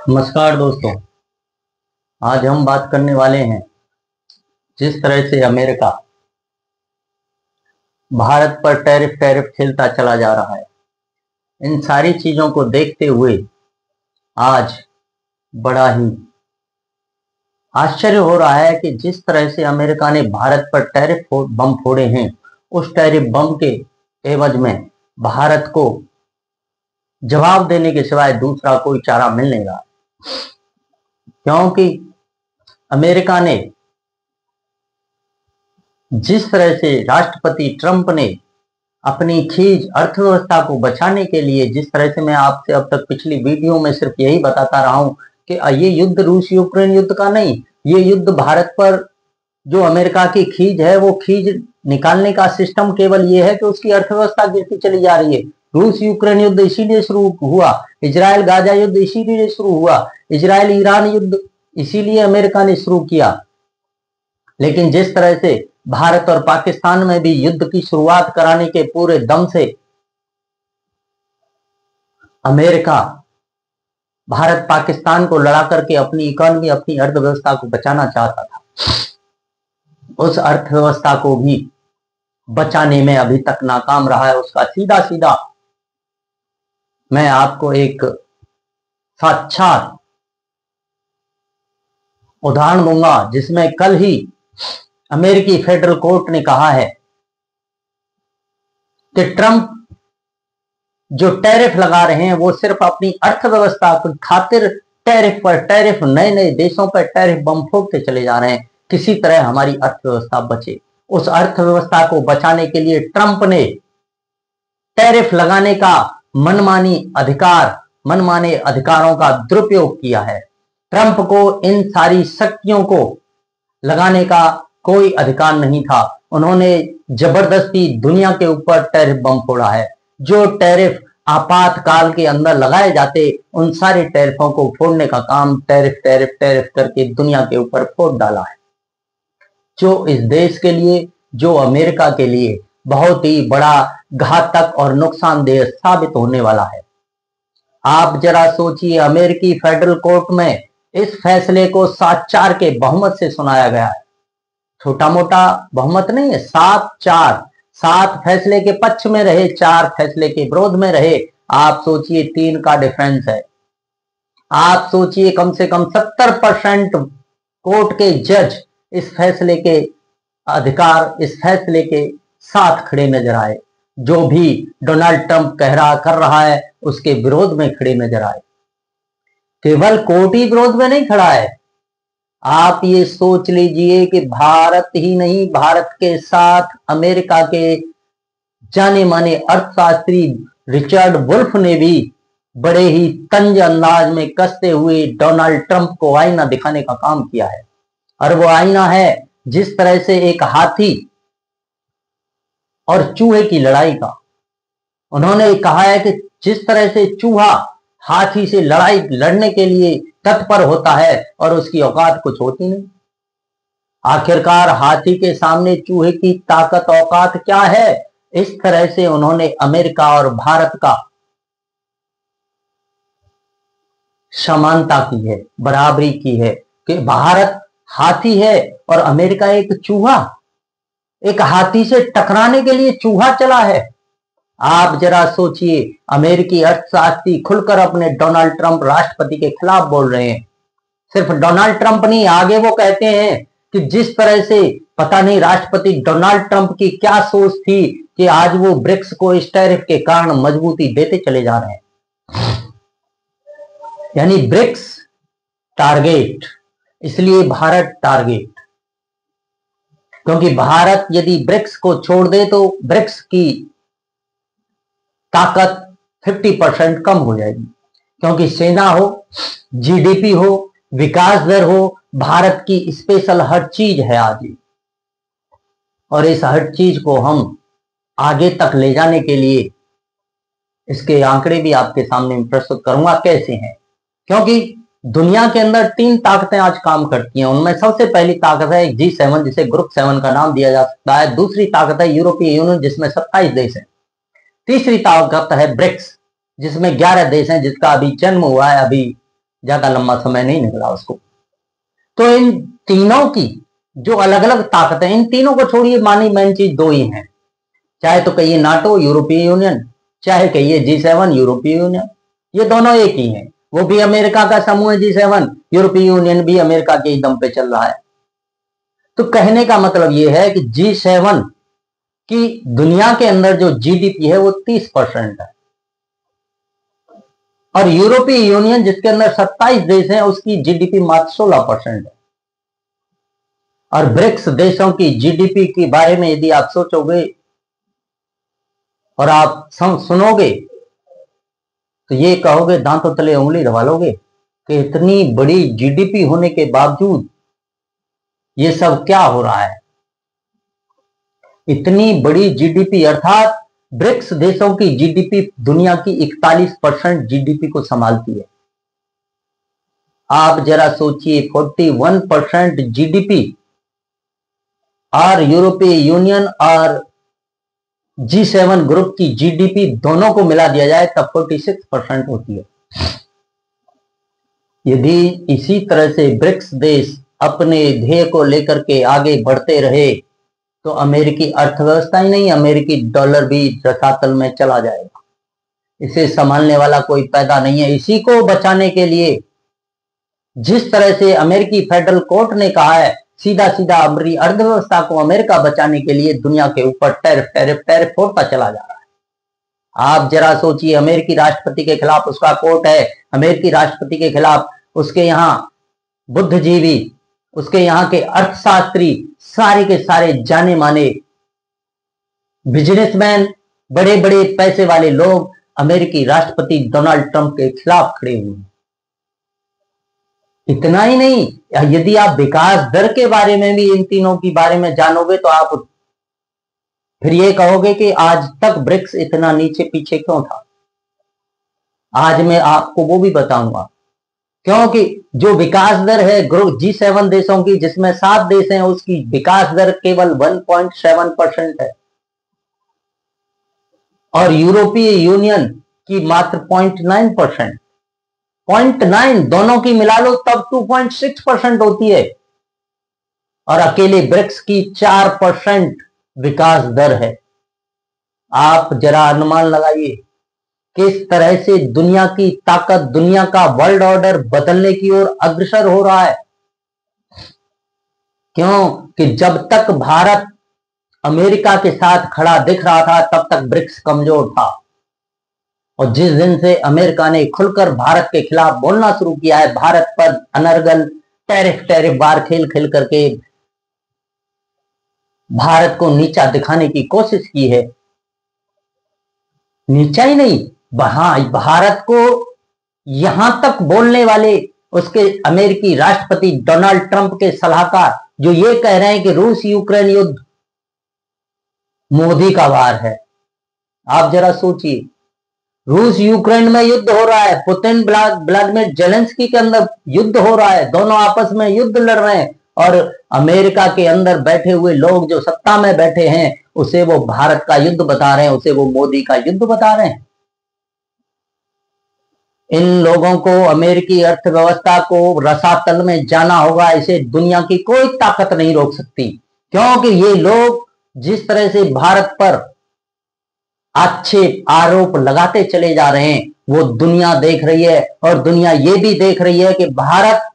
नमस्कार दोस्तों। आज हम बात करने वाले हैं जिस तरह से अमेरिका भारत पर टैरिफ टैरिफ खेलता चला जा रहा है। इन सारी चीजों को देखते हुए आज बड़ा ही आश्चर्य हो रहा है कि जिस तरह से अमेरिका ने भारत पर टैरिफ बम फोड़े हैं, उस टैरिफ बम के एवज में भारत को जवाब देने के सिवाय दूसरा कोई चारा मिल नहीं रहा, क्योंकि अमेरिका ने जिस तरह से राष्ट्रपति ट्रंप ने अपनी खींच अर्थव्यवस्था को बचाने के लिए, जिस तरह से मैं आपसे अब तक पिछली वीडियो में सिर्फ यही बताता रहा हूं कि ये युद्ध रूस यूक्रेन युद्ध का नहीं, ये युद्ध भारत पर जो अमेरिका की खींच है, वो खींच निकालने का सिस्टम केवल ये है कि उसकी अर्थव्यवस्था गिरती चली जा रही है। रूस यूक्रेन युद्ध इसीलिए शुरू हुआ, इजराइल गाजा युद्ध इसीलिए शुरू हुआ, इजराइल ईरान युद्ध इसीलिए अमेरिका ने शुरू किया। लेकिन जिस तरह से भारत और पाकिस्तान में भी युद्ध की शुरुआत कराने के पूरे दम से अमेरिका भारत पाकिस्तान को लड़ा करके अपनी इकोनॉमी, अपनी अर्थव्यवस्था को बचाना चाहता था, उस अर्थव्यवस्था को भी बचाने में अभी तक नाकाम रहा है। उसका सीधा सीधा मैं आपको एक साक्षात उदाहरण दूंगा, जिसमें कल ही अमेरिकी फेडरल कोर्ट ने कहा है कि ट्रंप जो टैरिफ लगा रहे हैं वो सिर्फ अपनी अर्थव्यवस्था की खातिर टैरिफ पर टैरिफ, नए नए देशों पर टैरिफ बम फोड़ते चले जा रहे हैं, किसी तरह हमारी अर्थव्यवस्था बचे। उस अर्थव्यवस्था को बचाने के लिए ट्रंप ने टैरिफ लगाने का मनमाने अधिकारों का दुरुपयोग किया है। ट्रंप को इन सारी शक्तियों को लगाने का कोई अधिकार नहीं था। उन्होंने जबरदस्ती दुनिया के ऊपर टैरिफ बम फोड़ा है। जो टैरिफ आपातकाल के अंदर लगाए जाते, उन सारे टैरिफों को फोड़ने का काम टैरिफ टैरिफ टैरिफ करके दुनिया के ऊपर फोड़ डाला है, जो इस देश के लिए, जो अमेरिका के लिए बहुत ही बड़ा घातक और नुकसानदेह साबित होने वाला है। आप जरा सोचिए, अमेरिकी फेडरल कोर्ट में इस फैसले को 7-4 के बहुमत से सुनाया गया है। छोटा मोटा बहुमत नहीं है, 7-4, 7 फैसले के पक्ष में रहे, 4 फैसले के विरोध में रहे। आप सोचिए 3 का डिफरेंस है। आप सोचिए कम से कम 70% कोर्ट के जज इस फैसले के साथ खड़े नजर आए। जो भी डोनाल्ड ट्रंप कर रहा है उसके विरोध में खड़े नजर आए। केवल कोर्ट ही विरोध में नहीं खड़ा है। आप ये सोच लीजिए कि भारत ही नहीं, भारत के साथ अमेरिका के जाने माने अर्थशास्त्री रिचर्ड वुल्फ ने भी बड़े ही तंज अंदाज में कसते हुए डोनाल्ड ट्रंप को आईना दिखाने का काम किया है। और वो आईना है जिस तरह से एक हाथी और चूहे की लड़ाई का। उन्होंने कहा है कि जिस तरह से चूहा हाथी से लड़ने के लिए तत्पर होता है और उसकी औकात कुछ होती नहीं, आखिरकार हाथी के सामने चूहे की ताकत औकात क्या है। इस तरह से उन्होंने अमेरिका और भारत का समानता की है, बराबरी की है कि भारत हाथी है और अमेरिका एक चूहा। एक हाथी से टकराने के लिए चूहा चला है। आप जरा सोचिए, अमेरिकी अर्थशास्त्री खुलकर अपने डोनाल्ड ट्रंप राष्ट्रपति के खिलाफ बोल रहे हैं। सिर्फ डोनाल्ड ट्रंप नहीं, आगे वो कहते हैं कि जिस तरह से पता नहीं राष्ट्रपति डोनाल्ड ट्रंप की क्या सोच थी कि आज वो ब्रिक्स को इस टैरिफ के कारण मजबूती देते चले जा रहे हैं। यानी ब्रिक्स टारगेट, इसलिए भारत टारगेट, क्योंकि भारत यदि ब्रिक्स को छोड़ दे तो ब्रिक्स की ताकत 50% कम हो जाएगी, क्योंकि सेना हो, जीडीपी हो, विकास दर हो, भारत की स्पेशल हर चीज है आज। और इस हर चीज को हम आगे तक ले जाने के लिए इसके आंकड़े भी आपके सामने प्रस्तुत करूंगा कैसे हैं। क्योंकि दुनिया के अंदर 3 ताकतें आज काम करती हैं। उनमें सबसे पहली ताकत है G7, जिसे ग्रुप 7 का नाम दिया जा सकता है। दूसरी ताकत है यूरोपीय यूनियन, जिसमें 27 देश हैं। तीसरी ताकत है ब्रिक्स, जिसमें 11 देश हैं, जिसका अभी जन्म हुआ है, अभी ज्यादा लंबा समय नहीं निकला उसको। तो इन तीनों की जो अलग अलग ताकत है, इन तीनों को छोड़िए, मानी मेन चीज दो ही है, चाहे तो कहिए नाटो यूरोपीय यूनियन, चाहे कहिए G7 यूरोपीय यूनियन, ये दोनों एक ही हैं। वो भी अमेरिका का समूह है G7, यूरोपीय यूनियन भी अमेरिका के ही दम पे चल रहा है। तो कहने का मतलब ये है कि G7 की दुनिया के अंदर जो जीडीपी है वो 30% है, और यूरोपीय यूनियन जिसके अंदर 27 देश हैं उसकी जीडीपी मात्र 16% है। और ब्रिक्स देशों की जीडीपी के बारे में यदि आप सोचोगे और आप सुनोगे तो ये कहोगे, दांतों तले उंगली दबा लोगे कि इतनी बड़ी जीडीपी होने के बावजूद ये सब क्या हो रहा है। इतनी बड़ी जीडीपी अर्थात ब्रिक्स देशों की जीडीपी दुनिया की 41% जीडीपी को संभालती है। आप जरा सोचिए, 41% जीडीपी और यूरोपीय यूनियन और G7 ग्रुप की जीडीपी दोनों को मिला दिया जाए तब 46% होती है। यदि इसी तरह से ब्रिक्स देश अपने ध्येय को लेकर के आगे बढ़ते रहे तो अमेरिकी अर्थव्यवस्था ही नहीं, अमेरिकी डॉलर भी रसातल में चला जाएगा। इसे संभालने वाला कोई पैदा नहीं है। इसी को बचाने के लिए जिस तरह से अमेरिकी फेडरल कोर्ट ने कहा है, सीधा सीधा अपनी अर्थव्यवस्था को अमेरिका बचाने के लिए दुनिया के ऊपर टैरिफ टैरिफ टैरिफ फोड़ता चला जा रहा है। आप जरा सोचिए, अमेरिकी राष्ट्रपति के खिलाफ उसका कोर्ट है, अमेरिकी राष्ट्रपति के खिलाफ उसके यहाँ बुद्धिजीवी, उसके यहाँ के अर्थशास्त्री, सारे के सारे जाने माने बिजनेसमैन, बड़े बड़े पैसे वाले लोग अमेरिकी राष्ट्रपति डोनाल्ड ट्रंप के खिलाफ खड़े हुए हैं। इतना ही नहीं, यदि आप विकास दर के बारे में भी इन तीनों के बारे में जानोगे तो आप फिर ये कहोगे कि आज तक ब्रिक्स इतना नीचे पीछे क्यों था। आज मैं आपको वो भी बताऊंगा, क्योंकि जो विकास दर है ग्रुप G7 देशों की, जिसमें 7 देश हैं, उसकी विकास दर केवल 1.7% है और यूरोपीय यूनियन की मात्र 0.9%। 0.9 दोनों की मिला लो तब 2.6% होती है, और अकेले ब्रिक्स की 4% विकास दर है। आप जरा अनुमान लगाइए किस तरह से दुनिया की ताकत, दुनिया का वर्ल्ड ऑर्डर बदलने की ओर अग्रसर हो रहा है। क्यों कि जब तक भारत अमेरिका के साथ खड़ा दिख रहा था तब तक ब्रिक्स कमजोर था, और जिस दिन से अमेरिका ने खुलकर भारत के खिलाफ बोलना शुरू किया है, भारत पर अनर्गल टैरिफ टैरिफ बार खेल खेल करके भारत को नीचा दिखाने की कोशिश की है, नीचा ही नहीं, भारत को यहां तक बोलने वाले उसके अमेरिकी राष्ट्रपति डोनाल्ड ट्रंप के सलाहकार जो ये कह रहे हैं कि रूस यूक्रेन युद्ध मोदी का वार है। आप जरा सोचिए, रूस यूक्रेन में युद्ध हो रहा है, पुतिन व्लादिमीर जेलेंस्की के अंदर युद्ध हो रहा है, दोनों आपस में युद्ध लड़ रहे हैं, और अमेरिका के अंदर बैठे हुए लोग जो सत्ता में बैठे हैं उसे वो भारत का युद्ध बता रहे हैं, उसे वो मोदी का युद्ध बता रहे हैं। इन लोगों को अमेरिकी अर्थव्यवस्था को रसातल में जाना होगा, इसे दुनिया की कोई ताकत नहीं रोक सकती, क्योंकि ये लोग जिस तरह से भारत पर आक्षेप आरोप लगाते चले जा रहे हैं वो दुनिया देख रही है, और दुनिया ये भी देख रही है कि भारत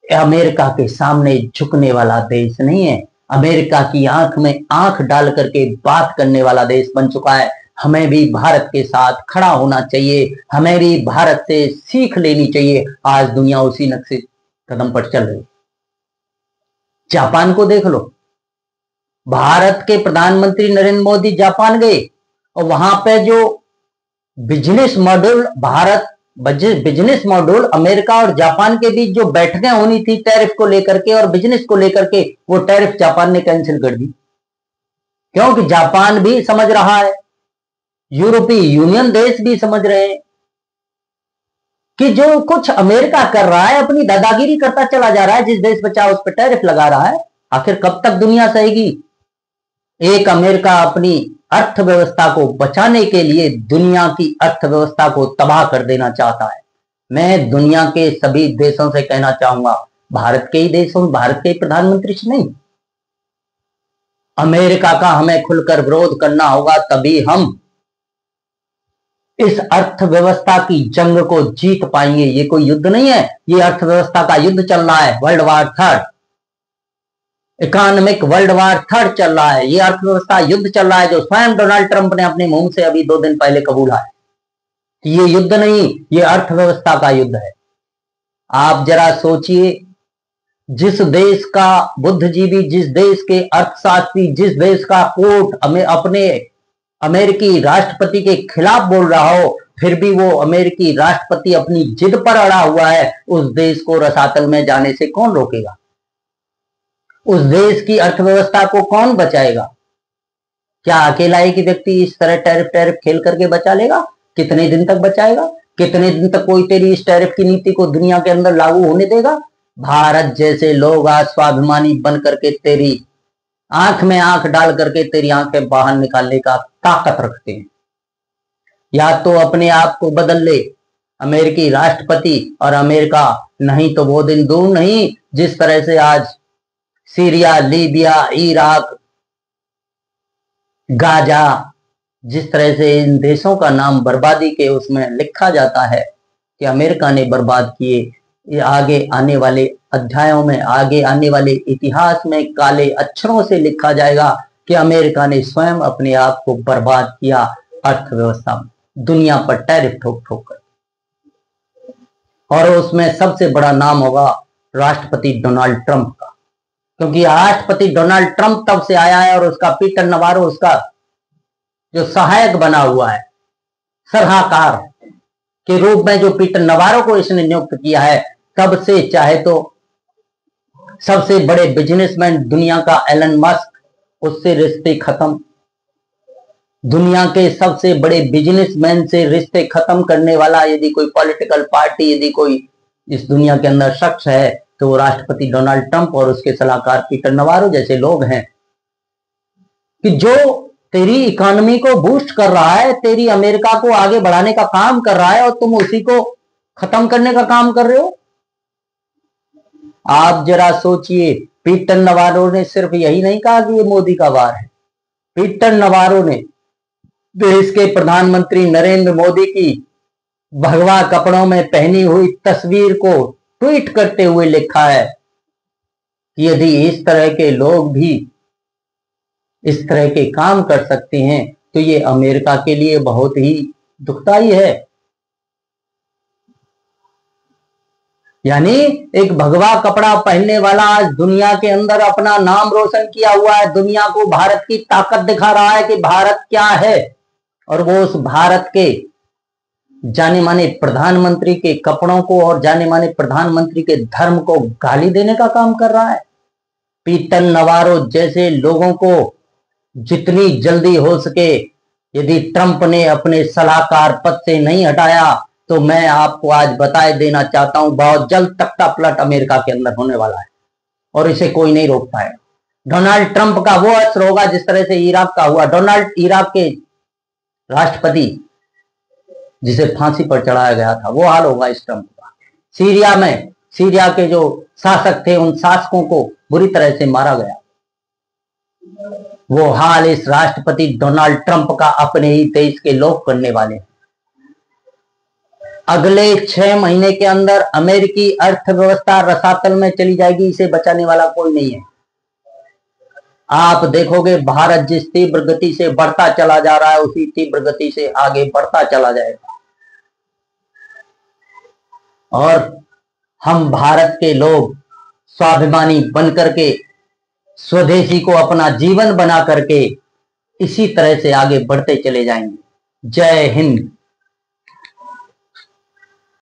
अमेरिका के सामने झुकने वाला देश नहीं है, अमेरिका की आंख में आंख डाल करके बात करने वाला देश बन चुका है। हमें भी भारत के साथ खड़ा होना चाहिए, हमें भी भारत से सीख लेनी चाहिए। आज दुनिया उसी नक्शे कदम पर चल रही। जापान को देख लो, भारत के प्रधानमंत्री नरेंद्र मोदी जापान गए और वहां पे जो business module business module America और जापान के बीच जो बैठकें होनी थी टैरिफ को लेकर के और बिजनेस को लेकर के, वो टैरिफ जापान ने कैंसिल कर दी, क्योंकि जापान भी समझ रहा है, यूरोपीय यूनियन देश भी समझ रहे हैं कि जो कुछ अमेरिका कर रहा है अपनी दादागिरी करता चला जा रहा है, जिस देश बचा उस पर टैरिफ लगा रहा है, आखिर कब तक दुनिया सहेगी। एक अमेरिका अपनी अर्थव्यवस्था को बचाने के लिए दुनिया की अर्थव्यवस्था को तबाह कर देना चाहता है। मैं दुनिया के सभी देशों से कहना चाहूंगा, भारत के ही देशों, भारत के ही प्रधानमंत्री से नहीं, अमेरिका का हमें खुलकर विरोध करना होगा, तभी हम इस अर्थव्यवस्था की जंग को जीत पाएंगे। ये कोई युद्ध नहीं है, ये अर्थव्यवस्था का युद्ध चल रहा है, world war third, economic world war third चल रहा है। ये अर्थव्यवस्था युद्ध चल रहा है, जो स्वयं डोनाल्ड ट्रंप ने अपने मुंह से अभी 2 दिन पहले कबूला है कि ये युद्ध नहीं, ये अर्थव्यवस्था का युद्ध है। आप जरा सोचिए, जिस देश का बुद्धिजीवी, जिस देश के अर्थशास्त्री, जिस देश का कोर्ट अपने अमेरिकी राष्ट्रपति के खिलाफ बोल रहा हो, फिर भी वो अमेरिकी राष्ट्रपति अपनी जिद पर अड़ा हुआ है, उस देश को रसातल में जाने से कौन रोकेगा? उस देश की अर्थव्यवस्था को कौन बचाएगा? क्या अकेला एक व्यक्ति इस तरह टैरिफ खेल करके बचा लेगा? कितने दिन तक बचाएगा? कितने दिन तक कोई तेरी इस टैरिफ की नीति को दुनिया के अंदर लागू होने देगा? भारत जैसे लोग आज स्वाभिमानी बन करके तेरी आंख में आंख डाल करके तेरी आंखें बाहर निकालने का ताकत रखते हैं। या तो अपने आप को बदल ले अमेरिकी राष्ट्रपति और अमेरिका, नहीं तो वो दिन दूर नहीं जिस तरह से आज सीरिया, लीबिया, इराक, गाजा, जिस तरह से इन देशों का नाम बर्बादी के उसमें लिखा जाता है कि अमेरिका ने बर्बाद किए, ये आगे आने वाले अध्यायों में, आगे आने वाले इतिहास में काले अक्षरों से लिखा जाएगा कि अमेरिका ने स्वयं अपने आप को बर्बाद किया अर्थव्यवस्था में, दुनिया पर टैरिफ ठोक ठोक कर। और उसमें सबसे बड़ा नाम होगा राष्ट्रपति डोनाल्ड ट्रंप का, क्योंकि राष्ट्रपति डोनाल्ड ट्रंप तब से आया है और उसका पीटर नवारो उसका जो सहायक बना हुआ है, सलाहकार के रूप में जो पीटर नवारो को इसने नियुक्त किया है, तब से चाहे तो सबसे बड़े बिजनेसमैन दुनिया का एलन मस्क, उससे रिश्ते खत्म, दुनिया के सबसे बड़े बिजनेसमैन से रिश्ते खत्म करने वाला यदि कोई पॉलिटिकल पार्टी, यदि कोई इस दुनिया के अंदर शख्स है तो वो राष्ट्रपति डोनाल्ड ट्रंप और उसके सलाहकार पीटर नवारो जैसे लोग हैं, कि जो तेरी इकोनॉमी को बूस्ट कर रहा है, तेरी अमेरिका को आगे बढ़ाने का काम कर रहा है, और तुम उसी को खत्म करने का काम कर रहे हो। आप जरा सोचिए, पीटर नवारो ने सिर्फ यही नहीं कहा कि ये मोदी का वार है, पीटर नवारो ने देश के प्रधानमंत्री नरेंद्र मोदी की भगवा कपड़ों में पहनी हुई तस्वीर को ट्वीट करते हुए लिखा है कि यदि इस तरह के लोग भी इस तरह के काम कर सकते हैं तो ये अमेरिका के लिए बहुत ही दुखदाई है। यानी एक भगवा कपड़ा पहनने वाला आज दुनिया के अंदर अपना नाम रोशन किया हुआ है, दुनिया को भारत की ताकत दिखा रहा है कि भारत क्या है, और वो उस भारत के जाने माने प्रधानमंत्री के कपड़ों को और जाने माने प्रधानमंत्री के धर्म को गाली देने का काम कर रहा है। पीटर नवारो जैसे लोगों को जितनी जल्दी हो सके, यदि ट्रंप ने अपने सलाहकार पद से नहीं हटाया तो मैं आपको आज बताए देना चाहता हूं, बहुत जल्द तख्ता पलट अमेरिका के अंदर होने वाला है और इसे कोई नहीं रोक पाएगा। डोनाल्ड ट्रंप का वो असर होगा जिस तरह से इराक का हुआ। इराक के राष्ट्रपति जिसे फांसी पर चढ़ाया गया था, वो हाल होगा इस ट्रंप का। सीरिया में सीरिया के जो शासक थे, उन शासकों को बुरी तरह से मारा गया, वो हाल इस राष्ट्रपति डोनाल्ड ट्रंप का अपने ही देश के लोग करने वाले हैं। अगले 6 महीने के अंदर अमेरिकी अर्थव्यवस्था रसातल में चली जाएगी, इसे बचाने वाला कोई नहीं है। आप देखोगे भारत जिस तीव्र गति से बढ़ता चला जा रहा है, उसी तीव्र गति से आगे बढ़ता चला जाएगा। और हम भारत के लोग स्वाभिमानी बन करके, स्वदेशी को अपना जीवन बना करके इसी तरह से आगे बढ़ते चले जाएंगे। जय हिंद।